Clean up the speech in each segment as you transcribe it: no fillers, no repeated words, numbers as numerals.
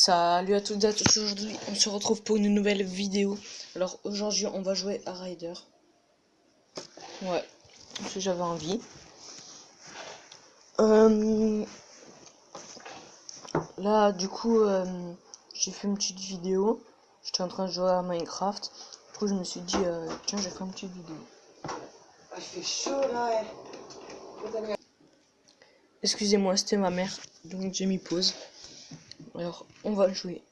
Salut à toutes et à tous, aujourd'hui on se retrouve pour une nouvelle vidéo. Alors aujourd'hui on va jouer à Ryder. Ouais, si j'avais envie. Là du coup j'ai fait une petite vidéo. J'étais en train de jouer à Minecraft. Du coup je me suis dit tiens j'ai fait une petite vidéo. Ah, il fait chaud là. Excusez-moi, c'était ma mère, donc j'ai mis pause. Alors on va jouer.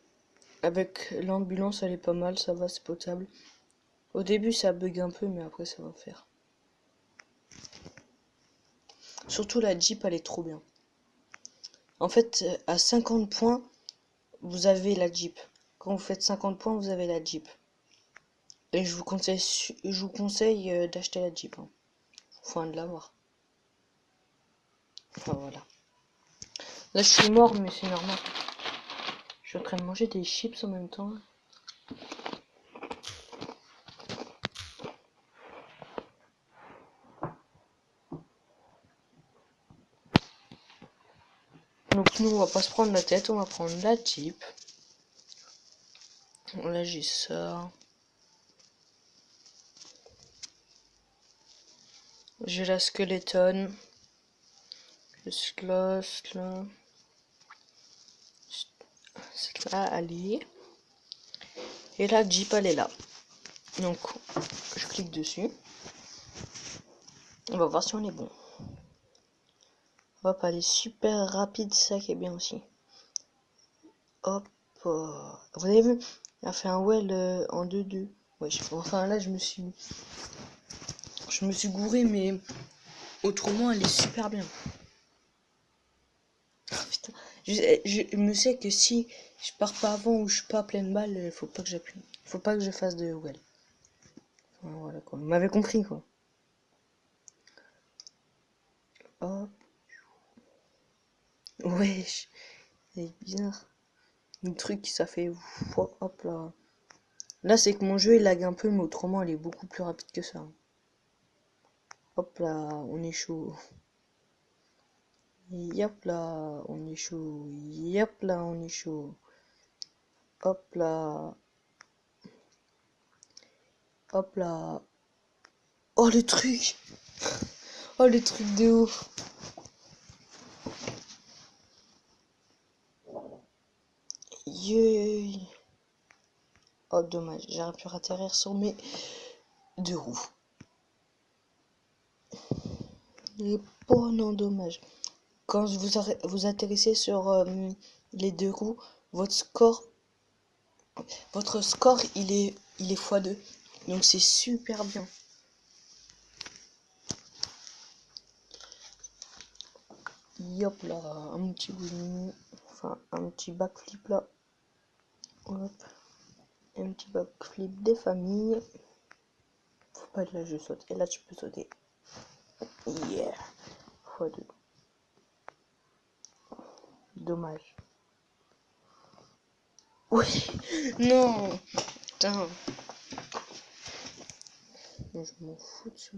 Avec l'ambulance elle est pas mal, ça va, c'est potable. Au début ça bug un peu mais après ça va faire. Surtout la Jeep elle est trop bien. En fait à 50 points vous avez la Jeep. Quand vous faites 50 points vous avez la Jeep. Et je vous conseille d'acheter la Jeep. Hein. Faut de l'avoir. Enfin voilà. Là je suis mort mais c'est normal. Je suis en train de manger des chips en même temps. Donc nous on va pas se prendre la tête, on va prendre la Jeep. Là j'ai ça. J'ai la Skeleton. Le Sloth là. C'est là, allez. Et la Jeep elle est là. Donc je clique dessus. On va voir si on est bon. Hop, elle est super rapide, ça qui est bien aussi. Hop. Vous avez vu? Elle a fait un well en 2-2. Ouais, enfin là je me suis gouré, mais autrement elle est super bien. Oh, putain. Je me sais que si je pars pas avant ou je suis pas à pleine balle, faut pas que j'appuie. Faut pas que je fasse de well. Enfin, voilà quoi. Vous m'avez compris quoi. Hop. Wesh. C'est bizarre. Le truc ça fait hop là. Là c'est que mon jeu il lag un peu, mais autrement il est beaucoup plus rapide que ça. Hop là, on est chaud. Yep là, on est chaud. Yep là, on est chaud. Hop là. Hop là. Oh le truc. Oh le truc de ouf. Yeuy. Oh dommage, j'aurais pu atterrir sur mes deux roues. Et oh non, dommage. Quand vous atterrissez sur les deux roues, votre score il est x2. Donc c'est super bien. Yop là, un petit wing, enfin un petit backflip là. Hop, un petit backflip des familles. Faut pas être là, je saute. Et là tu peux sauter. Yeah, x2. Dommage. Oui, non, putain. Je m'en fous de ça.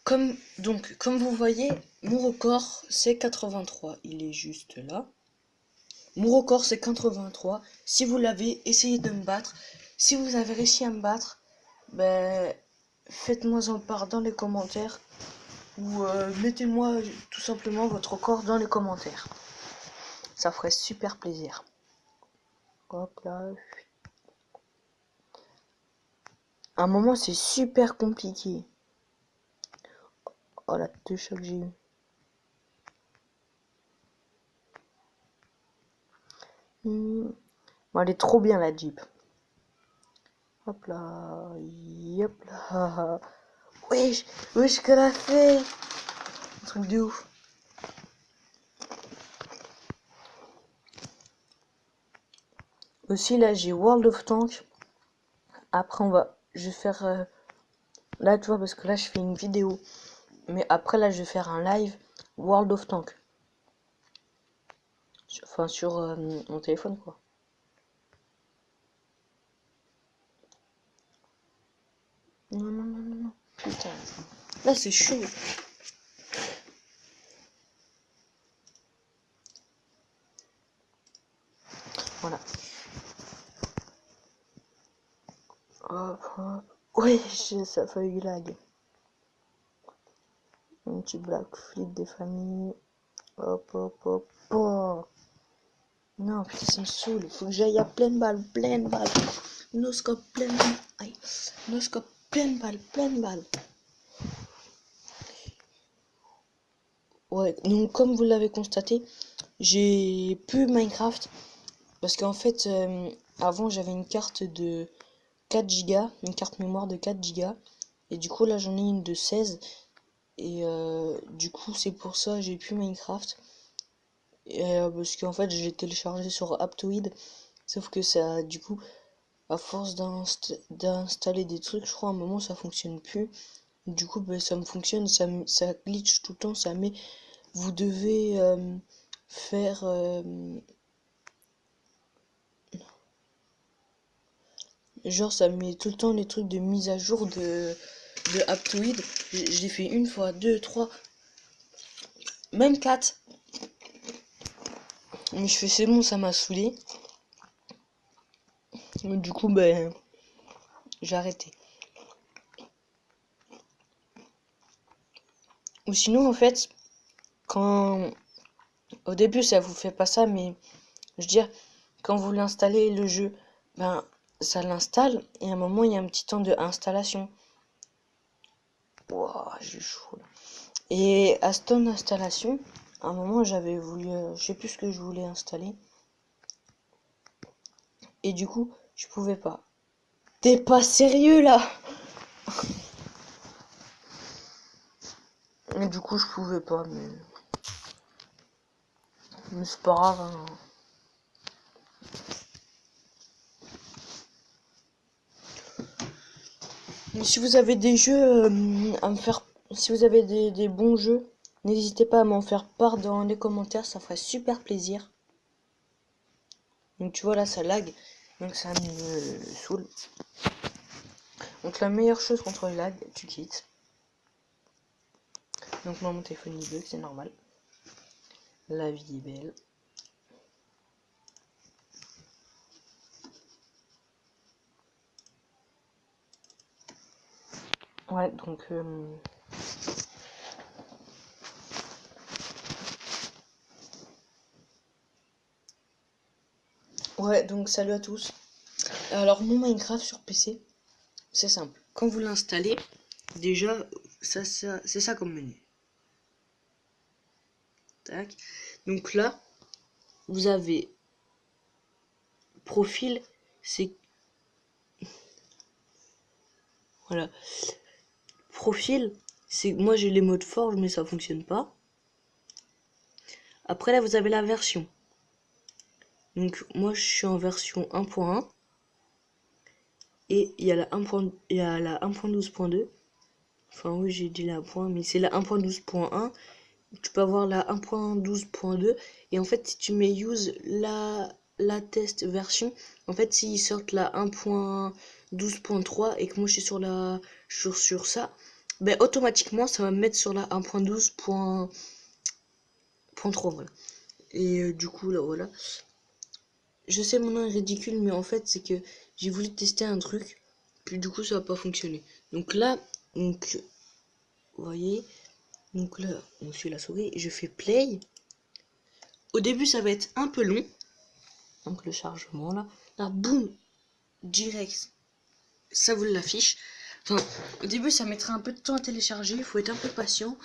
Comme vous voyez, mon record c'est 83. Il est juste là. Mon record c'est 83. Si vous l'avez, essayez de me battre. Si vous avez réussi à me battre, ben faites-moi en part dans les commentaires. Ou mettez-moi tout simplement votre record dans les commentaires. Ça ferait super plaisir. Hop là. À un moment c'est super compliqué. Oh la touche que j'ai eu. Bon, elle est trop bien la Jeep. Hop là. Yep là. Wesh, wesh qu'elle a fait. Un truc de ouf. Aussi là j'ai World of Tanks. Après je vais faire là tu vois parce que là je fais une vidéo. Mais après là je vais faire un live World of Tanks. Enfin sur mon téléphone quoi. Non non non non non. Putain. Là, c'est chaud. Voilà. Hop, hop. Oui, ça a failli lag. Un petit black flip des familles. Hop, hop, hop. Oh. Non, putain, ça me saoule. Faut que j'aille à pleine balle, pleine balle. No scope, pleine balle. Aïe. No scope, pleine balle, pleine balle. Ouais, donc comme vous l'avez constaté, j'ai plus Minecraft. Parce qu'en fait, avant j'avais une carte de 4 Go, une carte mémoire de 4 Go. Et du coup là j'en ai une de 16. Et du coup c'est pour ça que j'ai plus Minecraft. Et, parce qu'en fait je l'ai téléchargé sur Aptoide. Sauf que ça, du coup, à force d'installer des trucs, je crois à un moment ça fonctionne plus. Du coup bah, ça me fonctionne, ça glitch tout le temps, ça met. Vous devez faire... genre ça met tout le temps les trucs de mise à jour de Aptoide. Je l'ai fait une fois, deux, trois, même quatre. Mais je fais c'est bon, ça m'a saoulé. Du coup ben j'ai arrêté. Ou sinon en fait, quand au début ça vous fait pas ça, mais je veux dire, quand vous l'installez le jeu, ben ça l'installe et à un moment il y a un petit temps de installation. Wouah, j'ai chaud là. Et à ce temps d'installation, à un moment j'avais voulu, je sais plus ce que je voulais installer. Et du coup, je pouvais pas. T'es pas sérieux là? Et du coup, je pouvais pas, mais c'est pas grave. Hein. Mais si vous avez des jeux à me faire, si vous avez des bons jeux, n'hésitez pas à m'en faire part dans les commentaires, ça ferait super plaisir. Donc tu vois là, ça lag, donc ça me saoule. Donc la meilleure chose contre le lag, tu quittes. Donc moi mon téléphone il bug, c'est normal. La vie est belle. Ouais, donc ouais, donc salut à tous. Alors mon Minecraft sur PC, c'est simple. Quand vous l'installez, déjà, c'est ça comme menu. Tac. Donc là, vous avez profil, c'est voilà. Profil, c'est moi j'ai les modes forge mais ça fonctionne pas. Après là, vous avez la version. Donc moi je suis en version 1.1 et il y a la 1.12.2. Enfin oui, j'ai dit la 1. Mais c'est la 1.12.1. Tu peux avoir la 1.12.2 et en fait si tu mets use la test version, en fait s'ils sortent la 1.12.3 et que moi je suis sur ça, ben automatiquement ça va me mettre sur la 1.12.3, voilà. Et du coup là voilà, je sais mon nom est ridicule mais en fait c'est que j'ai voulu tester un truc puis du coup ça va pas fonctionner. Donc là, donc vous voyez, donc là on suit la souris, je fais play. Au début, ça va être un peu long. Donc le chargement là boum, direct, ça vous l'affiche. Enfin, au début, ça mettra un peu de temps à télécharger. Il faut être un peu patient.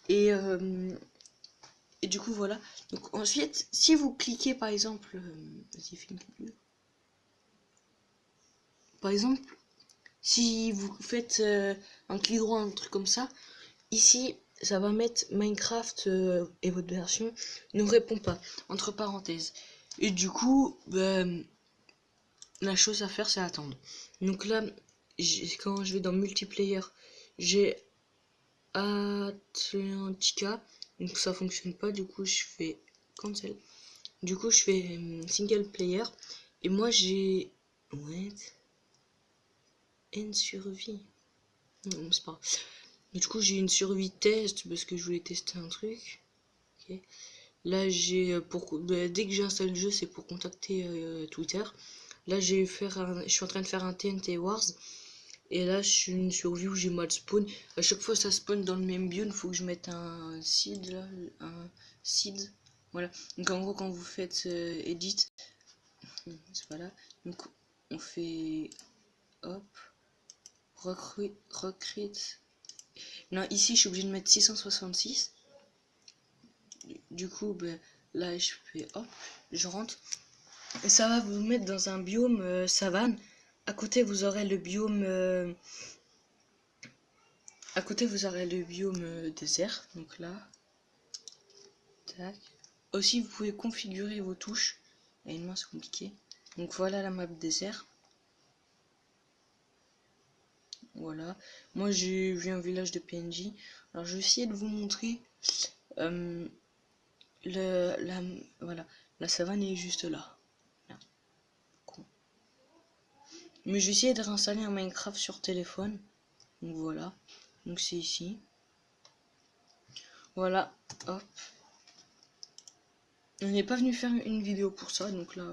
Et du coup, voilà. Donc ensuite, si vous cliquez par exemple, vas-y, fais une capture. Par exemple, si vous faites un clic droit, un truc comme ça, ici, ça va mettre Minecraft et votre version ne répond pas, entre parenthèses. Et du coup, ben, la chose à faire c'est attendre. Donc là quand je vais dans multiplayer, j'ai Atlantica, donc ça fonctionne pas, du coup je fais cancel. Du coup je fais single player et moi j'ai what n survie, non c'est pas grave. Et du coup, j'ai une survie test parce que je voulais tester un truc. Okay. Là, j'ai dès que j'ai installé le jeu, c'est pour contacter Twitter. Là, je suis en train de faire un TNT Wars. Et là, je suis une survie où j'ai mal spawn. À chaque fois, ça spawn dans le même biome. Faut que je mette un seed là, un seed. Voilà. Donc en gros, quand vous faites edit, voilà. Donc on fait hop, recruit. Non, ici, je suis obligé de mettre 666. Du coup, ben, là, je fais hop, je rentre. Et ça va vous mettre dans un biome savane. À côté, vous aurez le biome. À côté, vous aurez le biome désert. Donc là. Tac. Aussi, vous pouvez configurer vos touches. Et une main, c'est compliqué. Donc voilà la map désert. Voilà. Moi, j'ai vu un village de PNJ. Alors, je vais essayer de vous montrer. Voilà. La savane est juste là. Merde. Con. Mais je vais essayer de réinstaller un Minecraft sur téléphone. Donc voilà. Donc c'est ici. Voilà. Hop. On n'est pas venu faire une vidéo pour ça. Donc là,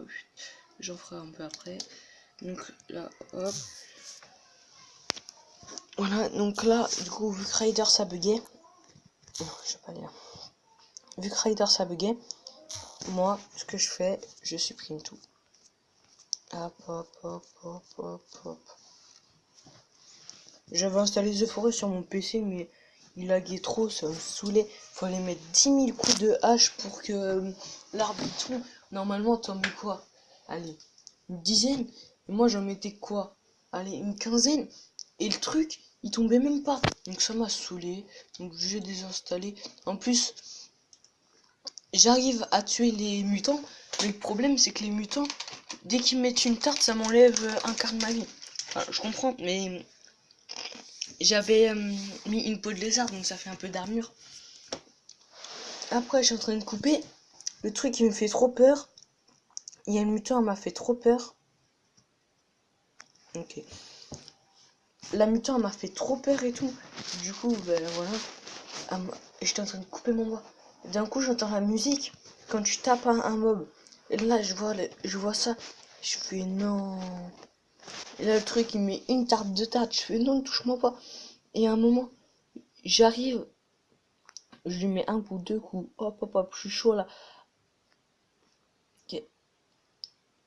j'en ferai un peu après. Donc là, hop. Voilà. Donc là, du coup, vu que Rider ça bugué. Non, je vais pas lire. Vu que Rider ça bugué. Moi, ce que je fais, je supprime tout. Hop, hop, hop, hop, hop, hop. J'avais installé The Forest sur mon PC, mais il laguait trop, ça me saoulait. Fallait mettre 10 000 coups de hache pour que l'arbre tombe. Normalement, t'en mets quoi? Allez, une dizaine. Et moi, j'en mettais quoi? Allez, une quinzaine. Et le truc, il tombait même pas. Donc ça m'a saoulé. Donc j'ai désinstallé. En plus, j'arrive à tuer les mutants. Mais le problème, c'est que les mutants, dès qu'ils mettent une tarte, ça m'enlève un quart de ma vie. Enfin, je comprends, mais j'avais mis une peau de lézard, donc ça fait un peu d'armure. Après, je suis en train de couper. Le truc qui me fait trop peur. Il y a une mutant, elle m'a fait trop peur. Ok. La mutant, elle m'a fait trop peur et tout. Du coup, ben voilà. J'étais en train de couper mon bois. D'un coup, j'entends la musique quand tu tapes un mob. Et là, je vois ça. Je fais non. Et là, le truc, il met une tarte, deux tartes. Je fais non, ne touche-moi pas. Et à un moment, j'arrive. Je lui mets un coup, deux coups. Hop, hop, hop, je suis chaud là. Okay.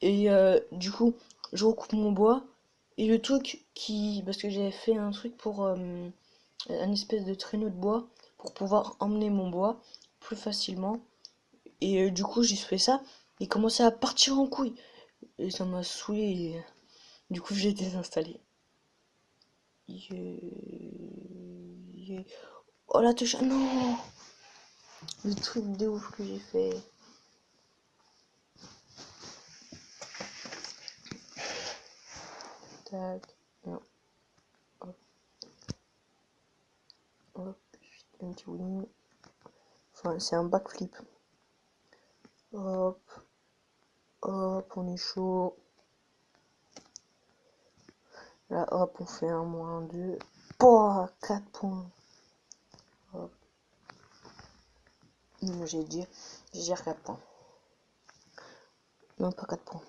Et du coup, je recoupe mon bois. Et le truc parce que j'avais fait un truc pour un espèce de traîneau de bois pour pouvoir emmener mon bois plus facilement. Et du coup, j'ai fait ça. Il commençait à partir en couille. Et ça m'a saoulé. Et, du coup, j'ai désinstallé. Oh la touche. Non! Le truc de ouf que j'ai fait. Tac. Non. Hop. Hop. Un petit wing. Enfin, c'est un backflip. Hop. Hop, on est chaud. Là, hop, on fait un moins 2. Oh, 4 points. Hop. Non, j'ai dit 4 points. Non, pas 4 points.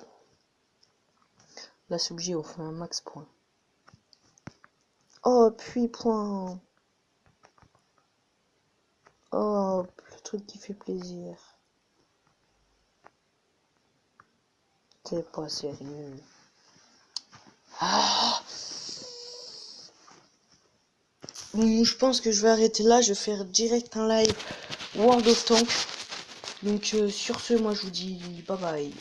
Là, c'est obligé, on fait un max point. Hop, 8 points. Hop, le truc qui fait plaisir. C'est pas sérieux. Ah! Bon, je pense que je vais arrêter là. Je vais faire direct un live World of Tanks. Donc sur ce, moi je vous dis bye bye.